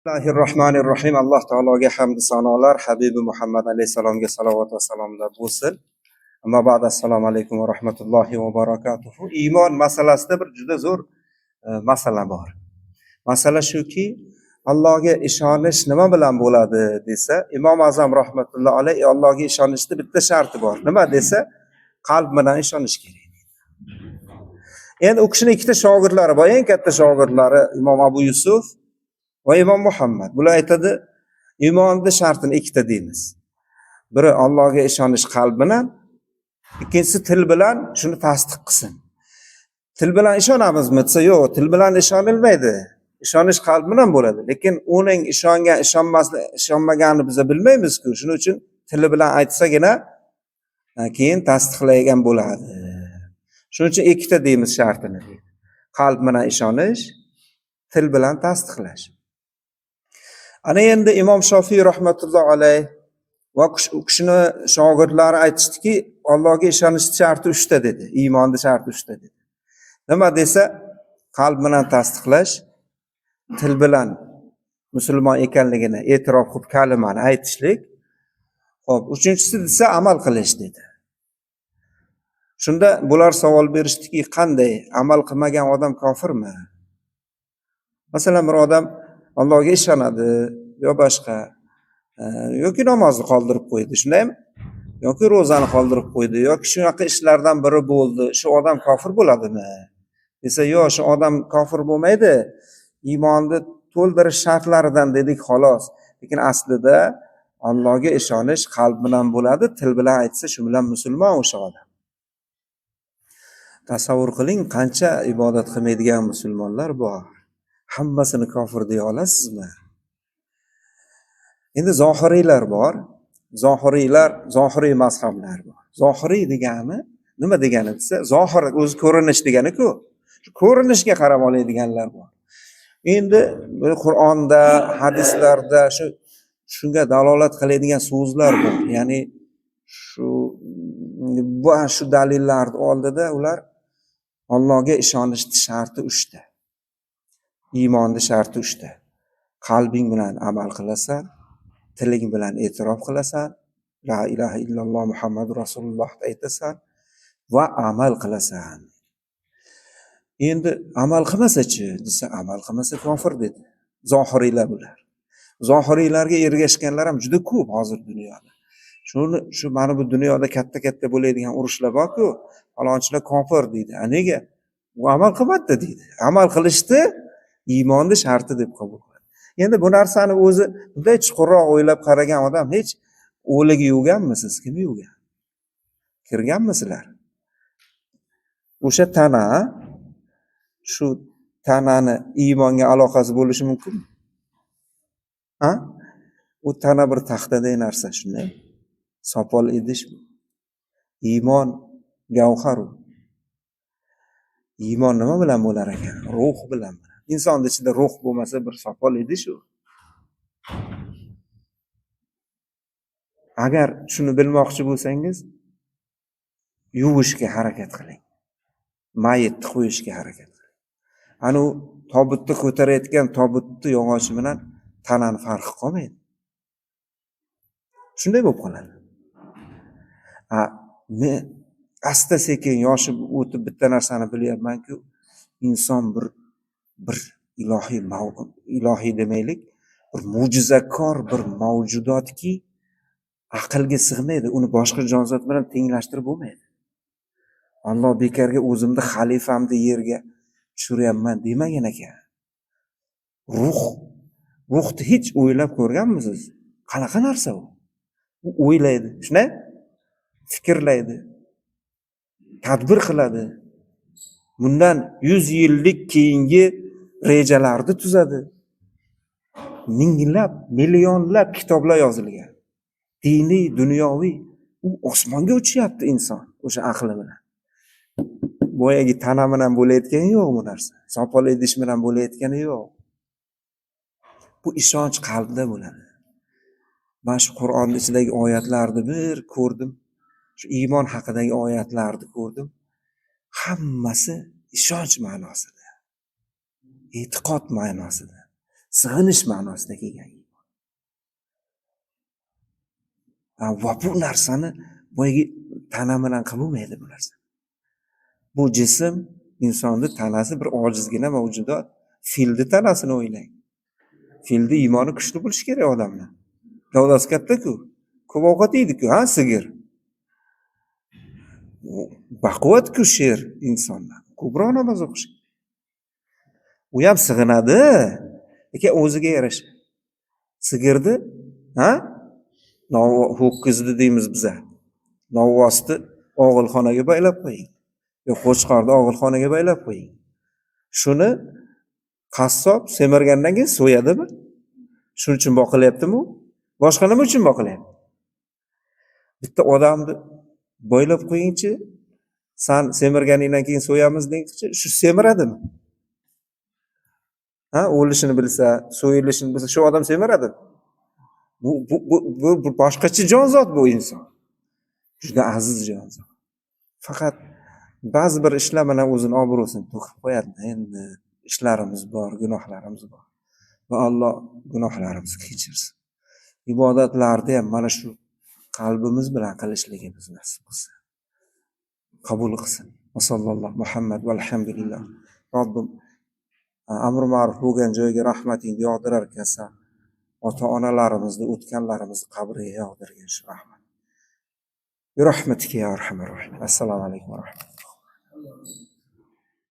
Bismillahirrohmanirrohim. Alloh taologa hamd sanolar, Habibi Muhammad alayhisalomga salovat va salomlar bo'lsin. Amma ba'd, assalomu alaykum va rahmatullohi va barakatuh. Iymon masalasida bir juda zo'r masala bor. Masala shuki, Allohga ishonish nima bilan bo'ladi desa, Imom Azam rahmatullohi alayhi Allohga ishonishda bitta sharti bor. Nima desa, qalb bilan ishonish kerak. Endi u kishining ikkita shogirdlari bor, eng katta shogirdlari Imom Abu Yusuf va Imom Muhammad. Bular aytadi, iymonning shartini ikkita deymiz. Biri Allohga ishonish qalb bilan, ikkinchisi til bilan shuni tasdiq qilsin. Til bilan ishonamizmi desa, yo'q, til bilan ishonilmaydi. Ishonish qalb bilan bo'ladi, lekin uning ishongan, ishonmaganini biz bilmaymiz-ku. Shuning uchun tili bilan aytsagina keyin tasdiqlaydigan bo'ladi. Shuning uchun ikkita deymiz shartini. Qalb bilan ishonish, til bilan tasdiqlash. Ana endi Imom Shofiy rahmatullohi alayh va u kishini shogirdlari aytishdiki, Allohga ishonish sharti 3 ta dedi. Iymonning sharti 3 ta dedi. Nima desa, qalb bilan tasdiqlash, til bilan musulmon ekanligini e'tirof qilib kalimani aytishlik, xo'p, uchinchisi desa amal qilish dedi. Shunda bular savol berishdiki, qanday amal qilmagan odam kofirmi? Masalan, bir odam Allohga ishonadi, yo boshqa, yoki namozni qoldirib qo'ydi, shundaymi? Yoki ro'zani qoldirib qo'ydi, yoki shunaqa ishlardan biri bo'ldi, shu odam kofir bo'ladimi? Desa, yo'q, shu odam kofir bo'lmaydi. Iymonni to'ldirish shartlaridan dedik xolos. Lekin aslida Allohga ishonish qalb bilan bo'ladi, til bilan aytsa, shu bilan musulmon o'sha odam. Tasavvur qiling, qancha ibodat qilmaydigan musulmonlar bor. Hammasini kofir deya olasizmi? Endi zohiriylar bor. Zohiriy mazhablar bor. Zohiriy degani nima degani desa, zohir o'zi ko'rinish degani-ku. Shu ko'rinishga qarab oladiganlar bor. Endi Qur'onda, hadislarda shunga dalolat qiladigan so'zlar bor. Ya'ni shu dalillar oldida ular Allohga ishonish sharti 3 ta. Iymonning sharti 3 ta. Qalbing bilan amal qilasan, tiling bilan e'tirof qilasan, la ilaha illalloh Muhammadur Rasululloh aytasan va amal qilasan. Endi amal qilmasa-chi, desa, amal qilmasa kofir dedi. Zohiriylar bular. Zohiriylarga ergashganlar ham juda ko'p hozir dunyoda. Shu mana bu dunyoda katta bo'ladigan urushlar bor-ku, falonchilar kofir deydi. Nega? U amal qilmadi deydi. Amal qilishdi iymonning sharti deb qabul qiladi. Endi bu narsani o'zi bunday chuqurroq o'ylab qaragan odam hech o'ligi yuvganmisiz? Kim yuvgan? Kirganmisizlar? O'sha tana, shu tanani iymonga aloqasi bo'lishi mumkinmi? U tana bir taxtaday narsa, shunday. Sopol idish bu. Iymon gavhar. Iymon nima bilan bo'lar ekan? Ruh bilan. Insonning ichida ruh bo'lmasa bir sopol idish u. Agar shuni bilmoqchi bo'lsangiz, yuvishga harakat qiling. Mayitni qo'yishga harakat qiling. Ana u tobutni ko'tarayotgan tobutni yog'ochi bilan tanani farqi qolmaydi. Shunday bo'lib qoladi. Men asta sekin yoshi o'tib bitta narsani bilyapmanki, inson bir ilohiy demaylik, bir mo'jizakor bir mavjudotki, aqlga sig'maydi. Uni boshqa jonzot bilan tenglashtirib bo'lmaydi. Alloh bekarga o'zimni xalifamni yerga tushiryapman demagan ekan. Ruhni hech o'ylab ko'rganmisiz? Qanaqa narsa u? U o'ylaydi, shunday? Fikrlaydi, tadbir qiladi. Bundan 100 yillik keyingi rejalarni tuzadi. Minglab, millionlab kitoblar yozilgan. Diniy, dunyoviy. U osmonga uchyapti inson o'sha aqli bilan. Boyagi tana bilan bo'layotgani yo'q bu narsa. Sopol idish bilan bo'layotgani yo'q. Bu ishonch qalbda bo'ladi. Men shu Qur'onning ichidagi oyatlarni bir ko'rdim. Shu iymon haqidagi oyatlarni ko'rdim. Hammasi ishonch ma'nosida. E'tiqod ma'nosida. sig'inish ma'nosida kelgan. Va bu narsani boyagi tana bilan qilolmaydi bu narsa. Bu jism, insonni tanasi bir ojizgina mavjudot. Filni tanasini o'ylang. Filni iymoni kuchli bo'lishi kerak odamlar. Gavdasi katta-ku. Ko'p ovqat yeydi-ku, ha, sigir. Baquvvat-ku sher insonlar. Ko'proq namoz o'qishi. U ham sig'inadi, lekin o'ziga yarasha. Sigirni, ha? Ho'kizni deymiz biza. Novvosni og'ilxonaga baylab qo'ying. Yo qo'chqorni og'ilxonaga baylab qo'ying. Shuni qassob semirgandan keyin so'yadimi? Shuning uchun boqilyaptimi? Boshqa nima uchun boqilyapti? Bitta odamni boylab qo'yingchi, san semirganingdan keyin so'yamiz deyingchi, shu semiradimi? Ha, o'lishini bilsa, so'yilishini bilsa, shu odam semiradimi? Bu boshqacha jonzot bu inson. Juda aziz jonzot. Faqat ba'zi bir ishlar bilan o'zini obro'sini to'kib qo'yadi. Endi ishlarimiz bor, gunohlarimiz bor. Va Alloh gunohlarimizni kechirsin. Ibodatlarni ham mana shu qalbimiz bilan qilishligimiz nasib qilsin. Qabul qilsin. Va sallallohu Muhammad va alhamdulillah. Robbim amr ma'ruf bo'lgan joyga rahmatingni yog'dirar ekansan. Ota-onalarimizni, o'tganlarimizni qabriga yog'dirgin shu rahmat. Bi rahmatika ya arhamar rohim. Assalomu alaykum va rahmatulloh.